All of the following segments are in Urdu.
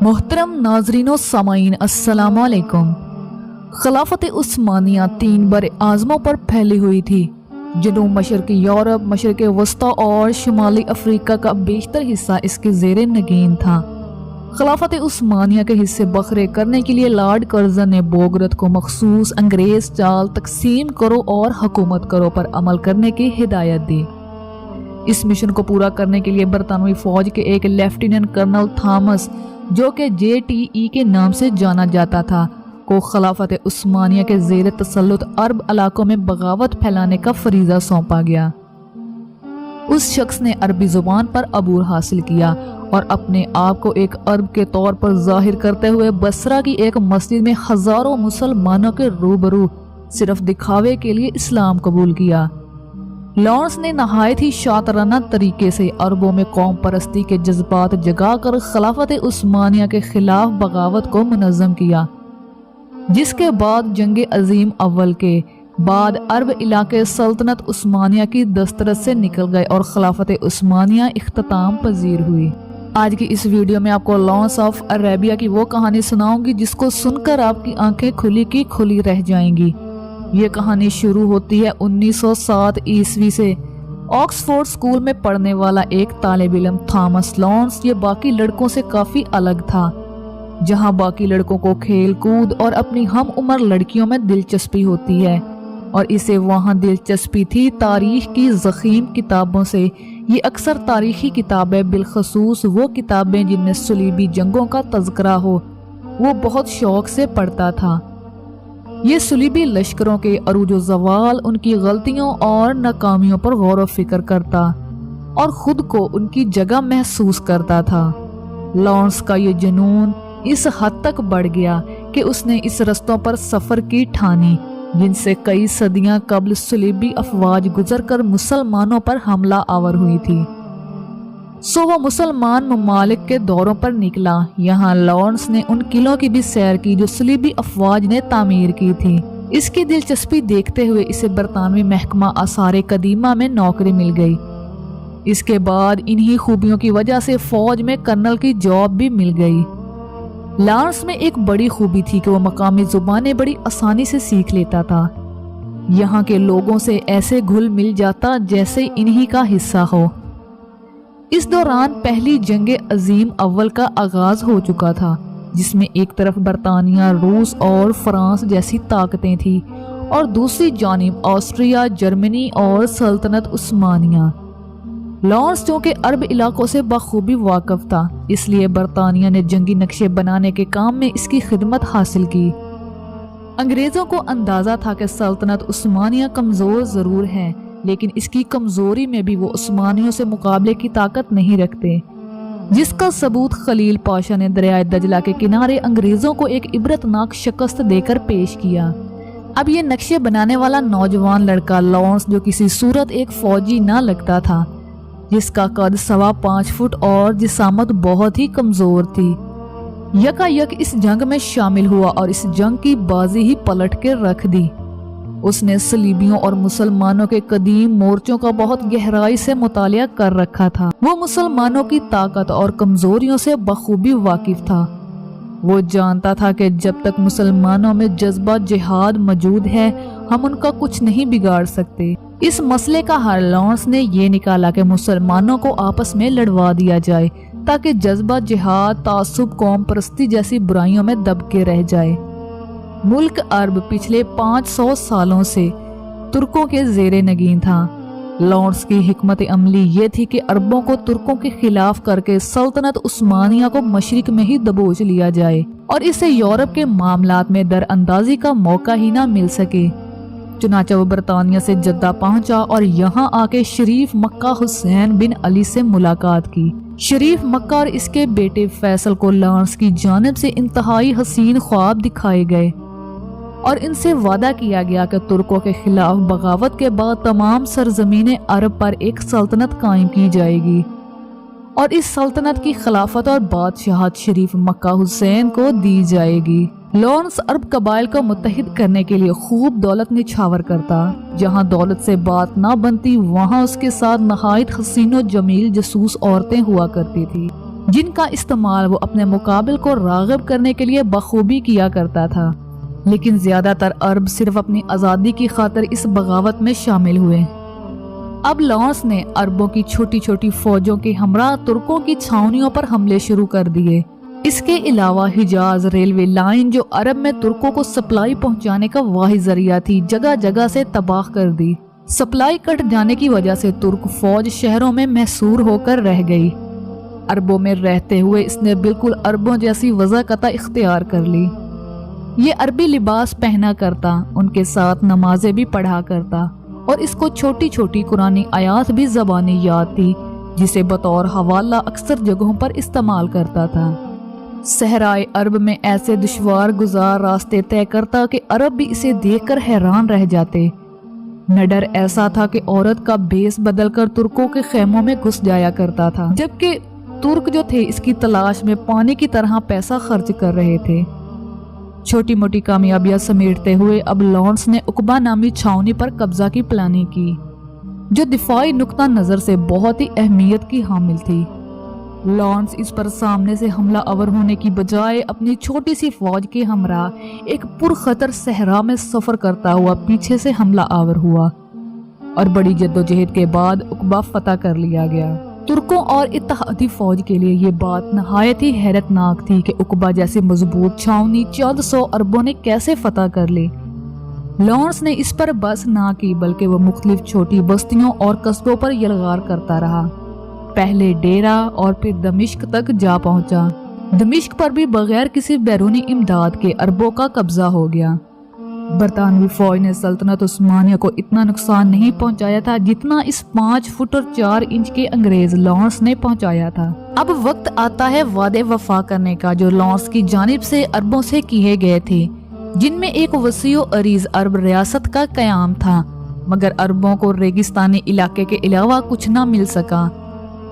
محترم ناظرین و سامعین السلام علیکم۔ خلافت عثمانیہ 3 بر اعظموں پر پھیلی ہوئی تھی۔ جنوب مشرقی یورپ، مشرق وسطی اور شمالی افریقہ کا بیشتر حصہ اس کے زیر نگین تھا۔ خلافت عثمانیہ کے حصے بکھرے کرنے کے لیے لارڈ کرزن نے بوگرت کو مخصوص انگریز چال تقسیم کرو اور حکومت کرو پر عمل کرنے کی ہدایت دی۔ اس مشن کو پورا کرنے کے لیے برطانوی فوج کے ایک لیفٹیننٹ کرنل تھامس، جو کہ JTE کے نام سے جانا جاتا تھا، کو خلافت عثمانیہ کے زیر تسلط عرب علاقوں میں بغاوت پھیلانے کا فریضہ سونپا گیا۔ اس شخص نے عربی زبان پر عبور حاصل کیا اور اپنے آپ کو ایک عرب کے طور پر ظاہر کرتے ہوئے بصرہ کی ایک مسجد میں ہزاروں مسلمانوں کے روبرو صرف دکھاوے کے لیے اسلام قبول کیا۔ لارنس نے نہایت ہی شاطرانہ طریقے سے عربوں میں قوم پرستی کے جذبات جگا کر خلافت عثمانیہ کے خلاف بغاوت کو منظم کیا، جس کے بعد جنگ عظیم اول کے بعد عرب علاقے سلطنت عثمانیہ کی دسترس سے نکل گئے اور خلافت عثمانیہ اختتام پذیر ہوئی۔ آج کی اس ویڈیو میں آپ کو لارنس آف عرابیہ کی وہ کہانی سناؤں گی جس کو سن کر آپ کی آنکھیں کھلی کی کھلی رہ جائیں گی۔ یہ کہانی شروع ہوتی ہے 1907 عیسوی سے۔ آکسفورڈ اسکول میں پڑھنے والا ایک طالب علم تھامس لارنس یہ باقی لڑکوں سے کافی الگ تھا۔ جہاں باقی لڑکوں کو کھیل کود اور اپنی ہم عمر لڑکیوں میں دلچسپی ہوتی ہے، اور اسے وہاں دلچسپی تھی تاریخ کی ضخیم کتابوں سے۔ یہ اکثر تاریخی کتابیں، بالخصوص وہ کتابیں جن میں صلیبی جنگوں کا تذکرہ ہو، وہ بہت شوق سے پڑھتا تھا۔ یہ صلیبی لشکروں کے عروج و زوال، ان کی غلطیوں اور ناکامیوں پر غور و فکر کرتا اور خود کو ان کی جگہ محسوس کرتا تھا۔ لارنس کا یہ جنون اس حد تک بڑھ گیا کہ اس نے اس رستوں پر سفر کی ٹھانی جن سے کئی صدیاں قبل صلیبی افواج گزر کر مسلمانوں پر حملہ آور ہوئی تھی۔ وہ مسلمان ممالک کے دوروں پر نکلا۔ یہاں لارنس نے ان قلعوں کی بھی سیر کی جو صلیبی افواج نے تعمیر کی تھی۔ اس کی دلچسپی دیکھتے ہوئے اسے برطانوی محکمہ آثار قدیمہ میں نوکری مل گئی۔ اس کے بعد انہی خوبیوں کی وجہ سے فوج میں کرنل کی جاب بھی مل گئی۔ لارنس میں ایک بڑی خوبی تھی کہ وہ مقامی زبانیں بڑی آسانی سے سیکھ لیتا تھا۔ یہاں کے لوگوں سے ایسے گھل مل جاتا جیسے انہی کا حصہ ہو۔ اس دوران پہلی جنگ عظیم اول کا آغاز ہو چکا تھا، جس میں ایک طرف برطانیہ، روس اور فرانس جیسی طاقتیں تھیں اور دوسری جانب آسٹریا، جرمنی اور سلطنت عثمانیہ۔ لارنس چونکہ عرب علاقوں سے بخوبی واقف تھا، اس لیے برطانیہ نے جنگی نقشے بنانے کے کام میں اس کی خدمت حاصل کی۔ انگریزوں کو اندازہ تھا کہ سلطنت عثمانیہ کمزور ضرور ہے، لیکن اس کی کمزوری میں بھی وہ عثمانیوں سے مقابلے کی طاقت نہیں رکھتے، جس کا ثبوت خلیل پاشا نے دریائے دجلہ کے کنارے انگریزوں کو ایک عبرتناک شکست دے کر پیش کیا۔ اب یہ نقشے بنانے والا نوجوان لڑکا لارنس، جو کسی صورت ایک فوجی نہ لگتا تھا، جس کا قد 5.25 فٹ اور جسامت بہت ہی کمزور تھی، یکا یک اس جنگ میں شامل ہوا اور اس جنگ کی بازی ہی پلٹ کے رکھ دی۔ اس نے صلیبیوں اور مسلمانوں کے قدیم مورچوں کا بہت گہرائی سے مطالعہ کر رکھا تھا۔ وہ مسلمانوں کی طاقت اور کمزوریوں سے بخوبی واقف تھا۔ وہ جانتا تھا کہ جب تک مسلمانوں میں جذبہ جہاد موجود ہے، ہم ان کا کچھ نہیں بگاڑ سکتے۔ اس مسئلے کا حل لارنس نے یہ نکالا کہ مسلمانوں کو آپس میں لڑوا دیا جائے تاکہ جذبہ جہاد، تعصب، قوم پرستی جیسی برائیوں میں دب کے رہ جائے۔ ملک عرب پچھلے 500 سالوں سے ترکوں کے زیر نگین تھا۔ لارنس کی حکمت عملی یہ تھی کہ عربوں کو ترکوں کے خلاف کر کے سلطنت عثمانیہ کو مشرق میں ہی دبوچ لیا جائے اور اسے یورپ کے معاملات میں در اندازی کا موقع ہی نہ مل سکے۔ چنانچہ وہ برطانیہ سے جدہ پہنچا اور یہاں آ کے شریف مکہ حسین بن علی سے ملاقات کی۔ شریف مکہ اور اس کے بیٹے فیصل کو لارنس کی جانب سے انتہائی حسین خواب دکھائے گئے اور ان سے وعدہ کیا گیا کہ ترکوں کے خلاف بغاوت کے بعد تمام سرزمین عرب پر ایک سلطنت قائم کی جائے گی اور اس سلطنت کی خلافت اور بادشاہت شریف مکہ حسین کو دی جائے گی۔ لارنس عرب قبائل کو متحد کرنے کے لیے خوب دولت نچھاور کرتا۔ جہاں دولت سے بات نہ بنتی، وہاں اس کے ساتھ نہایت حسین و جمیل جاسوس عورتیں ہوا کرتی تھی۔ جن کا استعمال وہ اپنے مقابل کو راغب کرنے کے لیے بخوبی کیا کرتا تھا، لیکن زیادہ تر عرب صرف اپنی آزادی کی خاطر اس بغاوت میں شامل ہوئے۔ اب لارنس نے عربوں کی چھوٹی چھوٹی فوجوں کے ہمراہ ترکوں کی چھاؤنیوں پر حملے شروع کر دیے۔ اس کے علاوہ حجاز ریلوے لائن جو عرب میں ترکوں کو سپلائی پہنچانے کا واحد ذریعہ تھی، جگہ جگہ سے تباہ کر دی۔ سپلائی کٹ جانے کی وجہ سے ترک فوج شہروں میں محصور ہو کر رہ گئی۔ عربوں میں رہتے ہوئے اس نے بالکل عربوں جیسی وضاحت اختیار کر لی۔ یہ عربی لباس پہنا کرتا، ان کے ساتھ نمازیں بھی پڑھا کرتا، اور اس کو چھوٹی چھوٹی قرآنی آیات بھی زبانی یاد تھی، جسے بطور حوالہ اکثر جگہوں پر استعمال کرتا تھا۔ صحرائے عرب میں ایسے دشوار گزار راستے طے کرتا کہ عرب بھی اسے دیکھ کر حیران رہ جاتے۔ نڈر ایسا تھا کہ عورت کا بیس بدل کر ترکوں کے خیموں میں گھس جایا کرتا تھا، جبکہ ترک جو تھے اس کی تلاش میں پانی کی طرح پیسہ خرچ کر رہے تھے۔ چھوٹی موٹی کامیابیاں سمیٹتے ہوئے اب لارنس نے عقبہ نامی چھاؤنی پر قبضہ کی پلاننگ کی، جو دفاعی نقطہ نظر سے بہت ہی اہمیت کی حامل تھی۔ لارنس اس پر سامنے سے حملہ آور ہونے کی بجائے اپنی چھوٹی سی فوج کے ہمراہ ایک پرخطر صحرا میں سفر کرتا ہوا پیچھے سے حملہ آور ہوا، اور بڑی جدوجہد کے بعد عقبہ فتح کر لیا گیا۔ ترکوں اور اتحادی فوج کے لیے یہ بات نہایت ہی حیرت ناک تھی کہ عقبہ جیسی مضبوط چھاؤنی 1400 عربوں نے کیسے فتح کر لی۔ لارنس نے اس پر بس نہ کی، بلکہ وہ مختلف چھوٹی بستیوں اور قصبوں پر یلغار کرتا رہا۔ پہلے ڈیرہ اور پھر دمشق تک جا پہنچا۔ دمشق پر بھی بغیر کسی بیرونی امداد کے عربوں کا قبضہ ہو گیا۔ برطانوی فوج نے سلطنت عثمانیہ کو اتنا نقصان نہیں پہنچایا تھا جتنا اس 5 فٹ اور 4 انچ کے انگریز لارنس نے پہنچایا تھا۔ اب وقت آتا ہے وعدے وفا کرنے کا، جو لارنس کی جانب سے عربوں سے کیے گئے تھے، جن میں ایک وسیع و عریض عرب ریاست کا قیام تھا، مگر عربوں کو ریگستانی علاقے کے علاوہ کچھ نہ مل سکا۔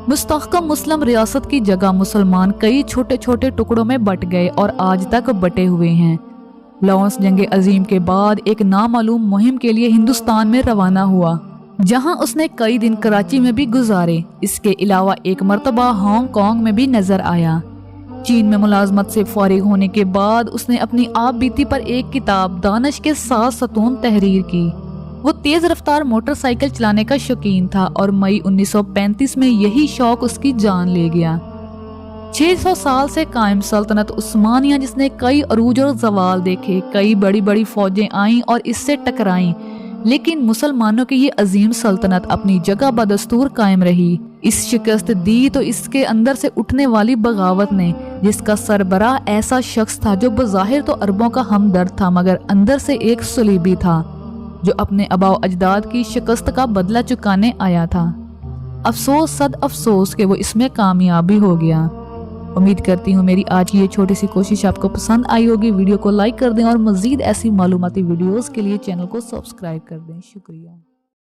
مستحکم مسلم ریاست کی جگہ مسلمان کئی چھوٹے چھوٹے ٹکڑوں میں بٹ گئے اور آج تک بٹے ہوئے ہیں۔ لارنس جنگ عظیم کے بعد ایک نامعلوم مہم کے لیے ہندوستان میں روانہ ہوا، جہاں اس نے کئی دن کراچی میں بھی گزارے۔ اس کے علاوہ ایک مرتبہ ہانگ کانگ میں بھی نظر آیا۔ چین میں ملازمت سے فارغ ہونے کے بعد اس نے اپنی آپ بیتی پر ایک کتاب دانش کے 7 ستون تحریر کی۔ وہ تیز رفتار موٹر سائیکل چلانے کا شوقین تھا، اور مئی 1935 میں یہی شوق اس کی جان لے گیا۔ 600 سال سے قائم سلطنت عثمانیہ، جس نے کئی عروج اور زوال دیکھے، کئی بڑی بڑی فوجیں آئیں اور اس سے ٹکرائیں، لیکن مسلمانوں کی یہ عظیم سلطنت اپنی جگہ بدستور قائم رہی۔ اس شکست دی تو اس کے اندر سے اٹھنے والی بغاوت نے، جس کا سربراہ ایسا شخص تھا جو بظاہر تو عربوں کا ہمدرد تھا، مگر اندر سے ایک صلیبی تھا جو اپنے آباء و اجداد کی شکست کا بدلہ چکانے آیا تھا۔ افسوس صد افسوس کہ وہ اس میں کامیاب بھی ہو گیا۔ امید کرتی ہوں میری آج کی یہ چھوٹی سی کوشش آپ کو پسند آئی ہوگی۔ ویڈیو کو لائک کر دیں اور مزید ایسی معلوماتی ویڈیوز کے لیے چینل کو سبسکرائب کر دیں۔ شکریہ۔